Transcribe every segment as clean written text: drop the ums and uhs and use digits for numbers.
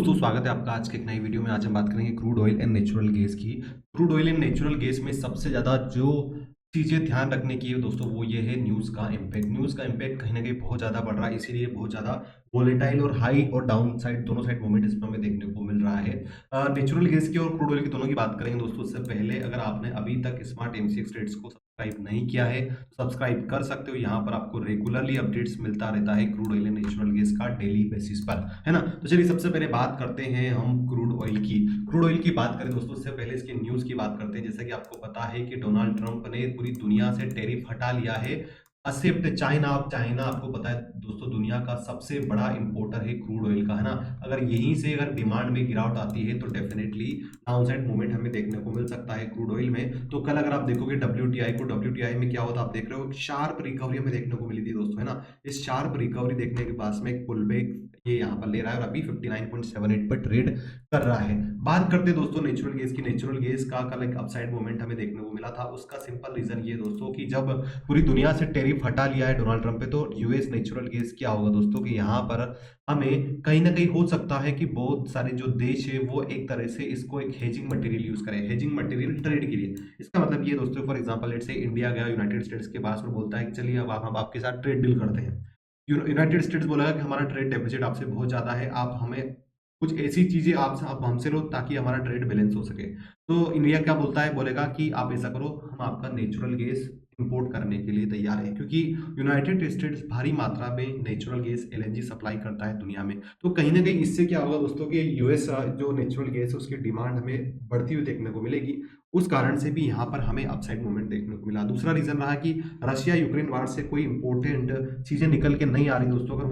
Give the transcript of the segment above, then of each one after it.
दोस्तों, स्वागत है आपका आज के एक नई वीडियो में। आज हम बात करेंगे crude oil and natural gas की। Crude oil and natural gas में सबसे ज़्यादा जो चीज़ें ध्यान रखने की है दोस्तों, वो ये है न्यूज़ का इम्पैक्ट। न्यूज़ का इम्पैक्ट कहीं ना कहीं बहुत ज़्यादा बढ़ रहा है, इसीलिए बहुत ज़्यादा वोलेटाइल और हाई और डाउन साइड दोनों साइड मूवमेंट इसमें हमें देखने को मिल रहा है। नेचुरल गैस की और क्रूड ऑयल की दोनों की बात करेंगे दोस्तों। उससे पहले अगर आपने अभी तक स्मार्ट एमसीएक्स ट्रेड्स को सब्सक्राइब नहीं किया है तो सब्सक्राइब कर सकते हो। यहाँ पर आपको रेगुलरली अपडेट्स मिलता रहता है crude oil and natural gas का डेली बेसिस पर, है ना। तो चलिए सबसे पहले बात करते हैं हम क्रूड ऑयल की। क्रूड ऑयल की बात करें दोस्तों, उससे पहले इसकी न्यूज़ की बात करते हैं। जैसा कि आपको पता है कि डोनाल्ड ट्रंप ने पूरी दुनिया से टैरिफ हटा लिया है। Accept China. अब चाइना आपको पता है दोस्तों, दुनिया का सबसे बड़ा इंपोर्टर है क्रूड ऑयल का, है ना। अगर यहीं से अगर डिमांड में गिरावट आती है तो डेफिनेटली डाउनसाइड मूवमेंट हमें देखने को मिल सकता है क्रूड ऑयल में। तो कल अगर आप देखोगे डब्ल्यूटीआई को, डब्ल्यूटीआई में क्या होता है आप देख रहे हो, शार्प रिकवरी हमें देखने को मिली थी दोस्तों, है ना। इस शार्प रिकवरी देखने के बाद में एक पुल बैक ये यहाँ पर ले रहा है और अभी 59.78 पर ट्रेड कर रहा है। बात करते हैं दोस्तों नेचुरल गैस की। नेचुरल गैस का कल एक अपसाइड मूवमेंट हमें देखने को मिला था। उसका सिंपल रीजन ये दोस्तों कि जब पूरी दुनिया से टैरिफ हटा लिया है डोनाल्ड ट्रंप पे, तो यूएस नेचुरल गैस क्या होगा दोस्तों कि यहाँ पर हमें कहीं ना कहीं हो सकता है कि बहुत सारे जो देश है वो एक तरह से इसको एक हेजिंग मटेरियल यूज करें, हेजिंग मटेरियल ट्रेड के लिए। इसका मतलब ये दोस्तों, for example let's say India गया यूनाइटेड स्टेट्स के पास में, बोलता है कि चलिए अब हम आपके साथ ट्रेड डील करते हैं। यूनाइटेड स्टेट्स बोलेगा कि हमारा ट्रेड डेफिसिट आपसे बहुत ज़्यादा है, आप हमें कुछ ऐसी चीज़ें आप हमसे लो ताकि हमारा ट्रेड बैलेंस हो सके। तो इंडिया क्या बोलता है, बोलेगा कि आप ऐसा करो, हम आपका नेचुरल गैस इंपोर्ट करने के लिए तैयार है, क्योंकि यूनाइटेड स्टेट्स भारी मात्रा में नेचुरल गैस एलएनजी सप्लाई करता है दुनिया में। तो कहीं ना कहीं इससे क्या होगा दोस्तों कि यूएस जो नेचुरल गैस है उसकी डिमांड हमें बढ़ती हुई देखने को मिलेगी। उस कारण से भी यहाँ पर हमें अपसाइड मूवमेंट देखने को मिला। दूसरा रीजन रहा कि रशिया यूक्रेन वार से कोई इंपॉर्टेंट चीजें निकल के नहीं आ रही दोस्तों। अगर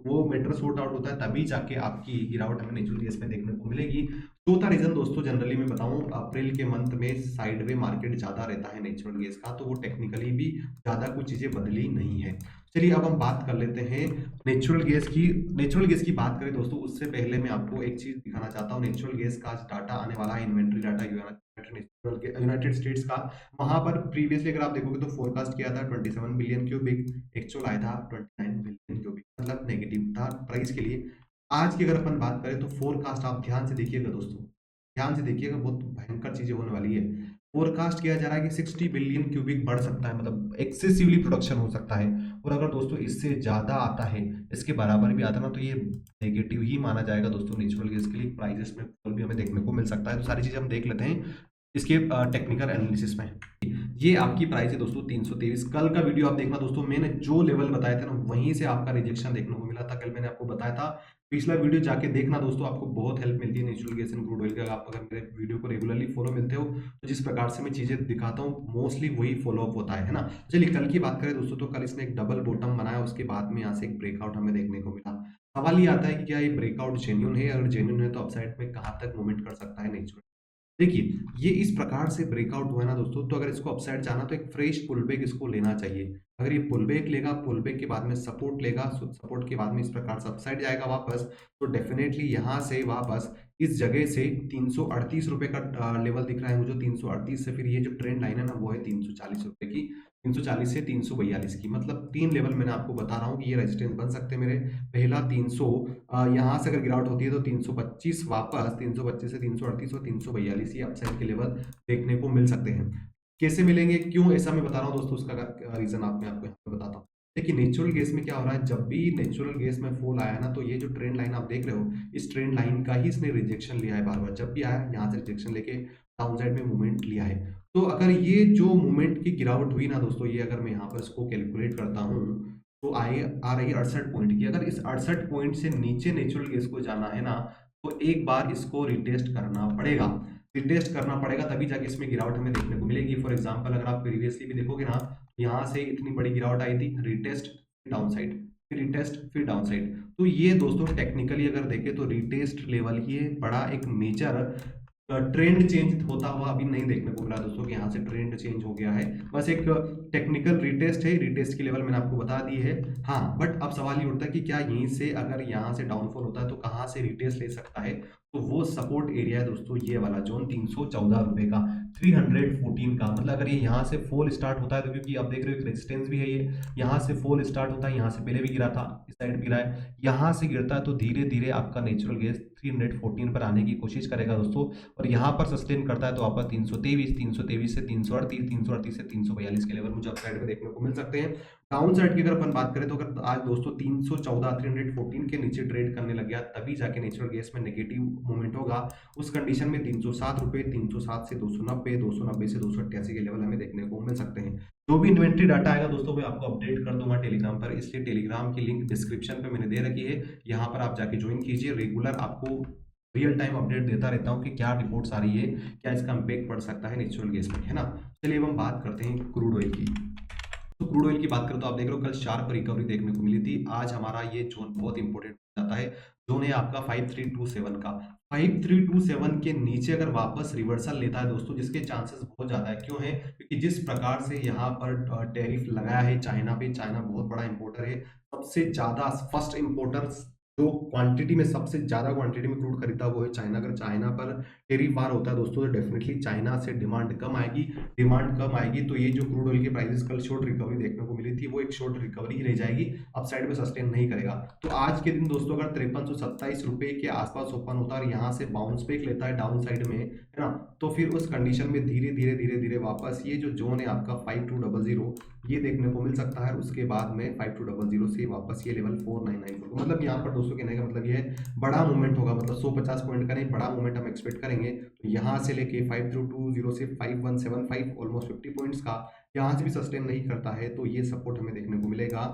वो मैटर सॉर्ट आउट होता है तभी जाके आपकी गिरावट हमें नेचुरल गैस में देखने को मिलेगी। चौथा रीजन दोस्तों, जनरली मैं बताऊं, अप्रैल के मंथ में साइडवे मार्केट ज्यादा रहता है नेचुरल गैस का, तो वो टेक्निकली भी ज्यादा कुछ चीजें बदली नहीं है। चलिए अब हम बात कर लेते हैं नेचुरल गैस की। नेचुरल गैस की बात करें दोस्तों, उससे पहले मैं आपको एक चीज दिखाना चाहता हूँ। नेचुरल गैस का आज डाटा आने वाला है, इन्वेंट्री डाटा यूनाइटेड स्टेट्स का। वहां पर प्रीवियसली अगर आप देखोगे तो फोरकास्ट किया था 27 बिलियन क्यूबिक, एक्चुअल आया था 29 बिलियन क्यूबिक, मतलब नेगेटिव था प्राइस के लिए। आज की अगर अपन बात करें तो फोरकास्ट आप ध्यान से देखिएगा दोस्तों, ध्यान से देखिएगा, बहुत भयंकर चीजें होने वाली है। फोरकास्ट किया जा रहा है कि 60 बिलियन क्यूबिक बढ़ सकता है, मतलब एक्सेसिवली प्रोडक्शन हो सकता है। और अगर दोस्तों इससे ज्यादा आता है, इसके बराबर भी आता ना, तो ये नेगेटिव ही माना जाएगा दोस्तों नेचुरल गैस के लिए। प्राइसेस में फॉल भी हमें देखने को मिल सकता है। तो सारी चीजें हम देख लेते हैं इसके टेक्निकल एनालिसिस में। ये आपकी प्राइस है दोस्तों 323। कल का वीडियो आप देखना दोस्तों, मैंने जो लेवल बताए थे ना वहीं से आपका रिजेक्शन देखने को मिला था। कल मैंने आपको बताया था, पिछला वीडियो जाके देखना दोस्तों, आपको बहुत हेल्प मिलती है natural gas and crude oil का। आप अगर मेरे वीडियो को रेगुलरली फॉलो मिलते हो तो जिस प्रकार से मैं चीजें दिखाता हूँ मोस्टली वही फॉलो अप होता है ना। चलिए कल की बात करें दोस्तों, तो कल इसने एक डबल बॉटम बनाया, उसके बाद में यहाँ से एक ब्रेकआउट हमें देखने को मिला। सवाल ये आता है कि क्या ये ब्रेकआउट जेन्युइन है, अगर जेन्युइन है तो अपसाइड में कहाँ तक मूवमेंट कर सकता है नेचुरल। देखिए ये इस प्रकार से ब्रेकआउट हुआ है ना दोस्तों, तो अगर इसको अपसाइड जाना तो एक फ्रेश पुलबैक इसको लेना चाहिए। अगर ये पुलबैक लेगा, पुलबैक के बाद में सपोर्ट लेगा, सपोर्ट के बाद में इस प्रकार से अपसाइड जाएगा वापस, तो डेफिनेटली यहाँ से वापस इस जगह से 338 रुपए का लेवल दिख रहा है मुझे। 338 से फिर ये जो ट्रेंड लाइन है ना वो है 340 रुपए की, 340 से 342 की, मतलब तीन लेवल मैंने आपको बता रहा हूँ कि ये रेजिस्टेंस बन सकते हैं मेरे। पहला 300, यहाँ से अगर गिरावट होती है तो 325, वापस 325 से 338 और 342 ये अपसाइड के लेवल देखने को मिल सकते हैं। कैसे मिलेंगे, क्यों ऐसा मैं बता रहा हूँ दोस्तों, उसका रीजन मैं आपको यहाँ पे बताता हूँ। देखिए नेचुरल गैस में क्या हो रहा है, जब भी नेचुरल गैस में फॉल आया ना, तो ये जो ट्रेंड लाइन आप देख रहे हो, इस ट्रेंड लाइन का ही इसने रिजेक्शन लिया है बार बार। जब भी आया यहाँ से रिजेक्शन लेके डाउन साइड में मूवमेंट लिया है। तो अगर ये जो मूवमेंट की गिरावट हुई ना दोस्तों, ये अगर मैं यहाँ पर इसको कैलकुलेट करता हूँ तो आ रही है 68 पॉइंट की। अगर इस 68 पॉइंट से नीचे नेचुरल गैस को जाना है ना, तो एक बार इसको रिटेस्ट करना पड़ेगा। रिटेस्ट करना पड़ेगा तभी जाके इसमें गिरावट हमें देखने को मिलेगी। फॉर एग्जांपल अगर आप प्रीवियसली भी देखोगे ना, यहाँ से इतनी बड़ी गिरावट आई थी, रिटेस्ट डाउन साइड, फिर रिटेस्ट फिर डाउन साइड। तो ये दोस्तों टेक्निकली अगर देखें तो रिटेस्ट लेवल ही बड़ा एक मेजर ट्रेंड चेंज होता हुआ अभी नहीं देखने को मिला दोस्तों कि यहाँ से ट्रेंड चेंज हो गया है। बस एक टेक्निकल रिटेस्ट है, रिटेस्ट की लेवल मैंने आपको बता दी है। हाँ बट अब सवाल ये उठता है कि क्या यहीं से अगर यहाँ से डाउनफॉल होता है तो कहाँ से रिटेस्ट ले सकता है। तो वो सपोर्ट एरिया है दोस्तों, ये वाला जोन 314 रुपए का, 314 का। मतलब अगर ये यहाँ से फॉल स्टार्ट होता है तो, क्योंकि आप देख रहे हो एक रेजिस्टेंस भी है ये, यहाँ से फॉल स्टार्ट होता है, यहाँ से पहले भी गिरा था, इस साइड भी गिरा है, यहाँ से गिरता है तो धीरे धीरे आपका नेचुरल गैस 314 पर आने की कोशिश करेगा दोस्तों। और यहाँ पर सस्टेन करता है तो आपका 323, 323 से 338, 338 से 342 के लेवल मुझे अपसाइड में देखने को मिल सकते हैं। डाउन साइड की अगर अपन बात करें तो अगर आज दोस्तों 314, 314 के नीचे ट्रेड करने लग गया, तभी जाके नेचुरल गैस में नेगेटिव मूवमेंट होगा। उस कंडीशन में 307 रुपए, 307 से 290, 290 से 288 के लेवल हमें देखने को मिल सकते हैं। जो भी इन्वेंट्री डाटा आएगा दोस्तों मैं आपको अपडेट कर दूंगा टेलीग्राम पर, इसलिए टेलीग्राम की लिंक डिस्क्रिप्शन पे मैंने दे रखी है, यहाँ पर आप जाके ज्वाइन कीजिए। रेगुलर आपको रियल टाइम अपडेट देता रहता हूँ कि क्या रिपोर्ट्स आ रही है, क्या इसका इम्पैक्ट पड़ सकता है नेचुरल गैस में, है ना। चलिए अब हम बात करते हैं क्रूड ऑयल की। तो क्रूड ऑयल की बात करें तो आप देख रहे हो कल शार्प रिकवरी देखने को मिली थी। आज हमारा ये जोन बहुत इंपॉर्टेंट हो जाता है, जोन है आपका 5327 का। 5327 के नीचे अगर वापस रिवर्सल लेता है दोस्तों, जिसके चांसेस बहुत ज्यादा है, क्यों है, क्योंकि जिस प्रकार से यहाँ पर टैरिफ लगाया है चाइना पे, चाइना बहुत बड़ा इंपोर्टर है, सबसे ज्यादा फर्स्ट इंपोर्टर, जो क्वांटिटी में सबसे ज्यादा क्वांटिटी में क्रूड खरीदता है वो है चाइना। अगर चाइना पर टेरिफ वार होता है दोस्तों तो डेफिनेटली चाइना से डिमांड कम आएगी, डिमांड कम आएगी तो ये जो क्रूड ऑयल के प्राइसेस कल शॉर्ट रिकवरी देखने को मिली थी, वो एक शॉर्ट रिकवरी ही रह जाएगी, अपसाइड में सस्टेन नहीं करेगा। तो आज के दिन दोस्तों अगर 5327 रुपए के आसपास ओपन होता है और यहाँ से बाउंस बैक लेता है डाउन साइड में, है ना, तो फिर उस कंडीशन में धीरे धीरे धीरे धीरे वापस ये जो जोन है आपका 5200 ये देखने को मिल सकता है। उसके बाद में 5200 से वापस ये लेवल 4994, मतलब यहाँ पर दोस्तों कहने का मतलब ये बड़ा मूवमेंट होगा, मतलब 150 पॉइंट का नहीं, बड़ा मूवमेंट हम एक्सपेक्ट करेंगे। तो यहाँ से लेके 5020 से 5175 ऑलमोस्ट 50 पॉइंट्स का, यहाँ से भी सस्टेन नहीं करता है तो ये सपोर्ट हमें देखने को मिलेगा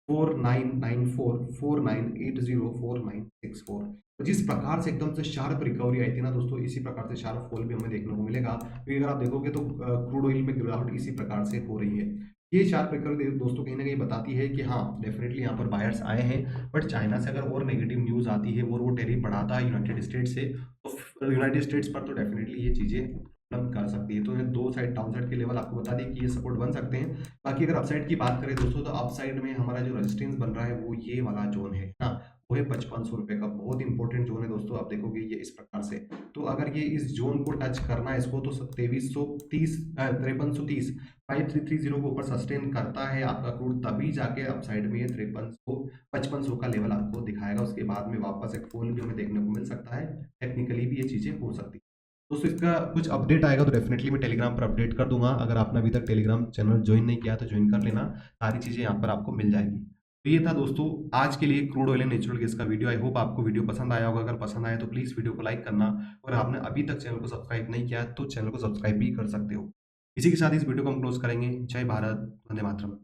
4994, 4980, 4964। तो जिस प्रकार से एकदम से शार्प रिकवरी आई थी ना दोस्तों, इसी प्रकार से शार्प फॉल भी हमें देखने को मिलेगा, क्योंकि अगर आप देखोगे तो क्रूड ऑयल में गिरावट इसी प्रकार से हो रही है। ये शार्प रिकवरी दोस्तों कहीं ना कहीं बताती है कि हाँ डेफिनेटली यहाँ पर बायर्स आए हैं, बट चाइना से अगर और नेगेटिव न्यूज आती है और वो टेरिफ बढ़ाता है यूनाइटेड स्टेट से, तो यूनाइटेड स्टेट्स पर तो डेफिनेटली ये चीजें प्रॉब्लम कर सकती है। तो ये दो साइड, डाउन साइड के लेवल आपको बता दें कि ये सपोर्ट बन सकते हैं। बाकी अगर अपसाइड की बात करें दोस्तों, तो अपसाइड में हमारा जो रेजिस्टेंस बन रहा है वो ये वाला जोन है ना, वो है 5500 रुपए का, बहुत इंपॉर्टेंट जोन है दोस्तों। आप देखोगे ये इस प्रकार से, तो अगर ये इस जोन को टच करना है इसको, तो 2330, 5330, 5330 को ऊपर सस्टेन करता है आपका क्रूड, तभी जाके अपसाइड में ये 5300, 5500 का लेवल आपको दिखाएगा। उसके बाद में वापस एक फॉल भी हमें देखने को मिल सकता है, टेक्निकली भी ये चीजें हो सकती है। दोस्तों इसका कुछ अपडेट आएगा तो डेफिनेटली मैं टेलीग्राम पर अपडेट कर दूंगा। अगर आपने अभी तक टेलीग्राम चैनल ज्वाइन नहीं किया तो ज्वाइन कर लेना, सारी चीज़ें यहाँ पर आपको मिल जाएगी। तो ये था दोस्तों आज के लिए crude oil and natural gas का वीडियो। आई होप आपको वीडियो पसंद आया होगा। अगर पसंद आया तो प्लीज़ वीडियो को लाइक करना, और आपने अभी तक चैनल को सब्सक्राइब नहीं किया तो चैनल को सब्सक्राइब भी कर सकते हो। इसी के साथ इस वीडियो को हम क्लोज करेंगे। जय भारत, वंदे मातरम।